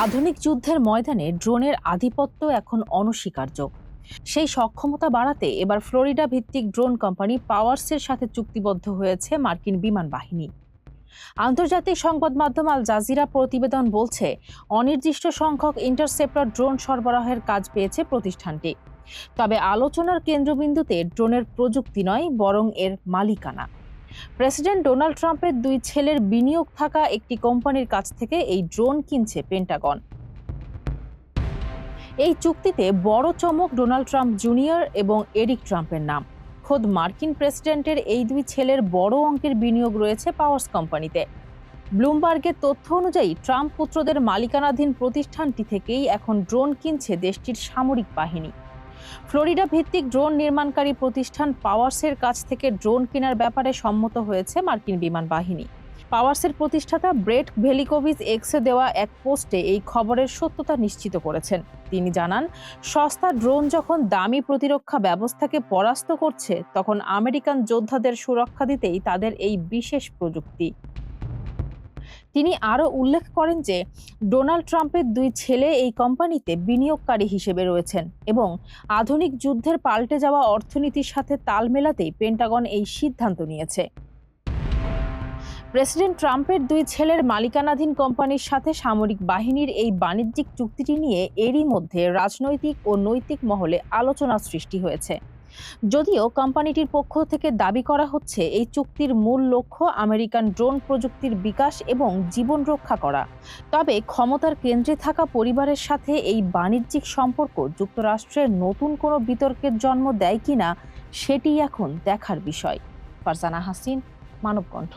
আধুনিক যুদ্ধের ময়দানে ড্রোনের আধিপত্য এখন অনস্বীকার্য। সেই সক্ষমতা বাড়াতে এবার ফ্লোরিডা ভিত্তিক ড্রোন কোম্পানি পাওয়ার্সের সাথে চুক্তিবদ্ধ হয়েছে মার্কিন বিমান বাহিনী। আন্তর্জাতিক সংবাদ মাধ্যম আল জাজিরা প্রতিবেদন বলছে, অনির্দিষ্ট সংখ্যক ইন্টারসেপ্টর ড্রোন সরবরাহের কাজ পেয়েছে প্রতিষ্ঠানটি। তবে আলোচনার কেন্দ্রবিন্দুতে ড্রোনের প্রযুক্তি নয়, বরং এর মালিকানা। প্রেসিডেন্ট ডোনাল্ড ট্রাম্পের দুই ছেলের বিনিয়োগ থাকা একটি কোম্পানির কাছ থেকে এই ড্রোন কিনছে পেন্টাগন। এই চুক্তিতে বড় চমক ডোনাল্ড ট্রাম্প জুনিয়র এবং এরিক ট্রাম্পের নাম। খোদ মার্কিন প্রেসিডেন্টের এই দুই ছেলের বড় অঙ্কের বিনিয়োগ রয়েছে পাওয়ার্স কোম্পানিতে। ব্লুমবার্গের তথ্য অনুযায়ী ট্রাম্প পুত্রদের মালিকানাধীন প্রতিষ্ঠানটি থেকেই এখন ড্রোন কিনছে দেশটির সামরিক বাহিনী। ফ্লোরিডা ভিত্তিক ড্রোন নির্মাণকারী প্রতিষ্ঠান পাওয়ার্সের কাছ থেকে ড্রোন কেনার ব্যাপারে সম্মত হয়েছে মার্কিন বিমান বাহিনী। পাওয়ার্সের প্রতিষ্ঠাতা ব্রেট ভেলিকোভিচ এক্সে দেওয়া এক পোস্টে এই খবরের সত্যতা নিশ্চিত করেছেন। তিনি জানান, সস্তা ড্রোন যখন দামি প্রতিরক্ষা ব্যবস্থাকে পরাস্ত করছে, তখন আমেরিকান যোদ্ধাদের সুরক্ষা দিতেই তাদের এই বিশেষ প্রযুক্তি। তিনি আরও উল্লেখ করেন যে ডোনাল্ড ট্রাম্পের দুই ছেলে এই কোম্পানিতে বিনিয়োগকারী হিসেবে রয়েছেন এবং আধুনিক যুদ্ধের পাল্টে যাওয়া অর্থনীতির সাথে তাল মেলাতেই পেন্টাগন এই সিদ্ধান্ত নিয়েছে। প্রেসিডেন্ট ট্রাম্পের দুই ছেলের মালিকানাধীন কোম্পানির সাথে সামরিক বাহিনীর এই বাণিজ্যিক চুক্তিটি নিয়ে এরই মধ্যে রাজনৈতিক ও নৈতিক মহলে আলোচনা সৃষ্টি হয়েছে। যদিও কোম্পানিটির পক্ষ থেকে দাবি করা হচ্ছে, এই চুক্তির মূল লক্ষ্য আমেরিকান ড্রোন প্রযুক্তির বিকাশ এবং জীবন রক্ষা করা। তবে ক্ষমতার কেন্দ্রে থাকা পরিবারের সাথে এই বাণিজ্যিক সম্পর্ক যুক্তরাষ্ট্রের নতুন কোনো বিতর্কের জন্ম দেয় কিনা, সেটি এখন দেখার বিষয়। ফারজানা হাসিন, মানবকণ্ঠ।